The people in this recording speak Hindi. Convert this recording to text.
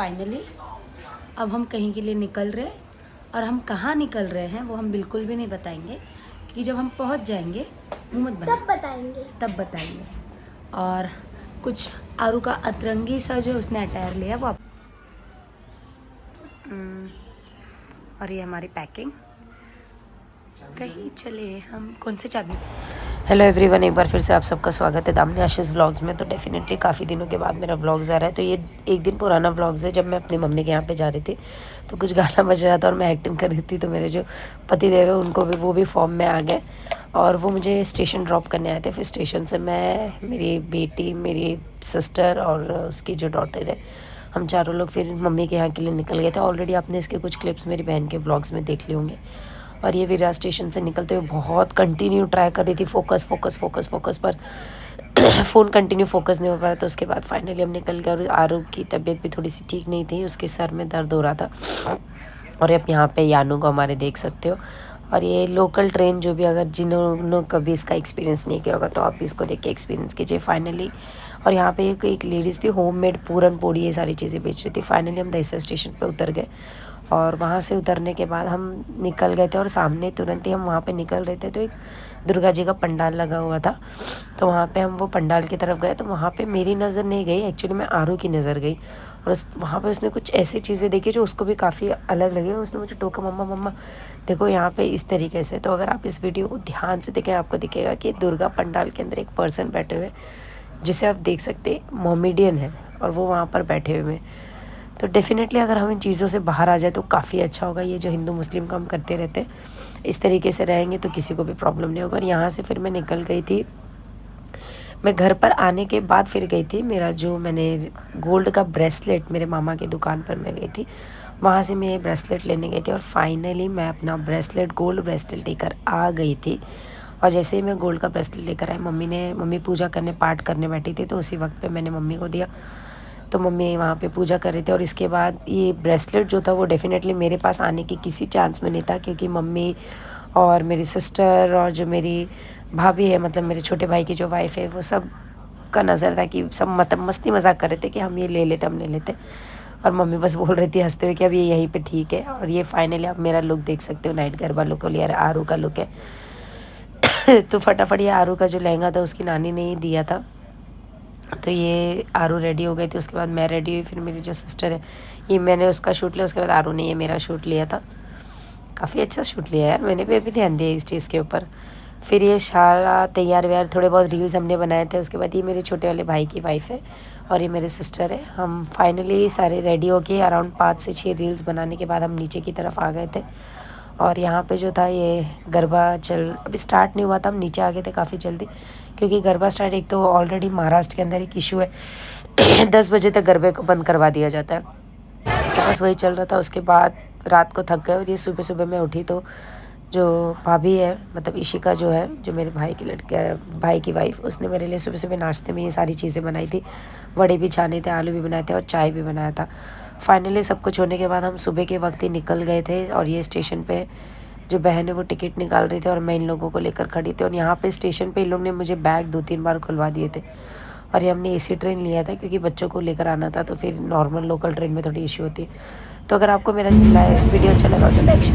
फाइनली अब हम कहीं के लिए निकल रहे हैं और हम कहाँ निकल रहे हैं वो हम बिल्कुल भी नहीं बताएंगे कि जब हम पहुँच जाएंगे मुँह मत बनाएंगे तब बताएंगे। और कुछ आरू का अतरंगी सा जो उसने अटायर लिया वो और ये हमारी पैकिंग। कहीं चले हम कौन से चाबी। हेलो एवरीवन, एक बार फिर से आप सबका स्वागत है दामिनी आशीष व्लॉग्स में। तो डेफिनेटली काफ़ी दिनों के बाद मेरा व्लॉग्स आ रहा है। तो ये एक दिन पुराना व्लॉग्स है जब मैं अपनी मम्मी के यहाँ पे जा रही थी, तो कुछ गाना बज रहा था और मैं एक्टिंग कर रही थी। तो मेरे जो पति देव है उनको भी वो भी फॉर्म में आ गए और वो मुझे स्टेशन ड्रॉप करने आए थे। फिर स्टेशन से मैं, मेरी बेटी, मेरी सिस्टर और उसकी जो डॉटर है, हम चारों लोग फिर मम्मी के यहाँ के लिए निकल गए थे। ऑलरेडी आपने इसके कुछ क्लिप्स मेरी बहन के व्लॉग्स में देख लिए होंगे। और ये विरार स्टेशन से निकलते हुए बहुत कंटिन्यू ट्राई कर रही थी फोकस पर फ़ोन कंटिन्यू फोकस नहीं हो पा रहा। तो उसके बाद फाइनली हम निकल गए। और आरू की तबीयत भी थोड़ी सी ठीक नहीं थी, उसके सर में दर्द हो रहा था। और आप यहाँ पे यानू को हमारे देख सकते हो। और ये लोकल ट्रेन जो भी, अगर जिन्होंने कभी इसका एक्सपीरियंस नहीं किया होगा तो आप इसको देख के एक्सपीरियंस कीजिए फाइनली। और यहाँ पे एक लेडीज़ थी, होममेड पूरन पोड़ी ये सारी चीज़ें बेच रही थी। फाइनली हम दहिसर स्टेशन पे उतर गए और वहाँ से उतरने के बाद हम निकल गए थे। और सामने तुरंत ही हम वहाँ पे निकल रहे थे तो एक दुर्गा जी का पंडाल लगा हुआ था। तो वहाँ पे हम वो पंडाल की तरफ गए। तो वहाँ पे मेरी नज़र नहीं गई, एक्चुअली मैं आरू की नज़र गई। और वहाँ पे उसने कुछ ऐसी चीज़ें देखी जो उसको भी काफ़ी अलग लगी। उसने मुझे टोका, मम्मा मम्मा देखो यहाँ पे इस तरीके से। तो अगर आप इस वीडियो को ध्यान से देखें आपको दिखेगा कि दुर्गा पंडाल के अंदर एक पर्सन बैठे हुए जिसे आप देख सकते हैं, मोमेडियन है और वो वहाँ पर बैठे हुए हैं। तो डेफ़िनेटली अगर हम इन चीज़ों से बाहर आ जाए तो काफ़ी अच्छा होगा। ये जो हिंदू मुस्लिम का हम करते रहते हैं, इस तरीके से रहेंगे तो किसी को भी प्रॉब्लम नहीं होगा। और यहाँ से फिर मैं निकल गई थी। मैं घर पर आने के बाद फिर गई थी, मेरा जो मैंने गोल्ड का ब्रेसलेट मेरे मामा की दुकान पर मैं गई थी, वहाँ से मैं ये ब्रेसलेट लेने गई थी। और फाइनली मैं अपना ब्रेसलेट, गोल्ड ब्रेसलेट लेकर आ गई थी। और जैसे ही मैं गोल्ड का ब्रेसलेट लेकर आई, मम्मी पूजा करने, पाठ करने बैठी थी, तो उसी वक्त पे मैंने मम्मी को दिया। तो मम्मी वहाँ पे पूजा कर रही थी। और इसके बाद ये ब्रेसलेट जो था वो डेफ़िनेटली मेरे पास आने की किसी चांस में नहीं था, क्योंकि मम्मी और मेरी सिस्टर और जो मेरी भाभी है, मतलब मेरे छोटे भाई की जो वाइफ है, वो सब का नज़र था कि सब मस्ती मजाक कर रहे थे कि हम ये ले लेते, हम ले लेते। और मम्मी बस बोल रही थी हंसते हुए कि अब ये यहीं पे ठीक है। और ये फाइनली आप मेरा लुक देख सकते हो, नाइट गरबा लुक और यार आरू का लुक है। तो फटाफट ये आरू का जो लहंगा था उसकी नानी ने ही दिया था। तो ये आरू रेडी हो गई थी, उसके बाद मैं रेडी हुई। फिर मेरी जो सिस्टर है, ये मैंने उसका शूट लिया, उसके बाद आरू ने ये मेरा शूट लिया था। काफ़ी अच्छा शूट लिया यार, मैंने भी अभी ध्यान दिया इस चीज़ के ऊपर। फिर ये सारा तैयार व्यार, थोड़े बहुत रील्स हमने बनाए थे। उसके बाद ये मेरे छोटे वाले भाई की वाइफ है और ये मेरे सिस्टर है। हम फाइनली सारे रेडी होके अराउंड 5 से 6 रील्स बनाने के बाद हम नीचे की तरफ आ गए थे। और यहाँ पे जो था ये गरबा अभी स्टार्ट नहीं हुआ था, हम नीचे आ गए थे काफ़ी जल्दी, क्योंकि गरबा स्टार्ट, एक तो ऑलरेडी महाराष्ट्र के अंदर एक इशू है 10 बजे तक गरबे को बंद करवा दिया जाता है। तो बस वही चल रहा था। उसके बाद रात को थक गए और ये सुबह सुबह मैं उठी तो जो भाभी है, मतलब इशिका जो है, जो मेरे भाई की भाई की वाइफ, उसने मेरे लिए सुबह सुबह नाश्ते में ये सारी चीज़ें बनाई थी। वड़े भी छाने थे, आलू भी बनाए थे और चाय भी बनाया था। फाइनली सब कुछ होने के बाद हम सुबह के वक्त ही निकल गए थे। और ये स्टेशन पे जो बहन है वो टिकट निकाल रही थी और मैं इन लोगों को लेकर खड़ी थी। और यहाँ पे स्टेशन पे इन लोगों ने मुझे बैग 2-3 बार खुलवा दिए थे। और ये हमने एसी ट्रेन लिया था क्योंकि बच्चों को लेकर आना था, तो फिर नॉर्मल लोकल ट्रेन में थोड़ी इशू होती है। तो अगर आपको मेरा वीडियो अच्छा लगा तो लाइक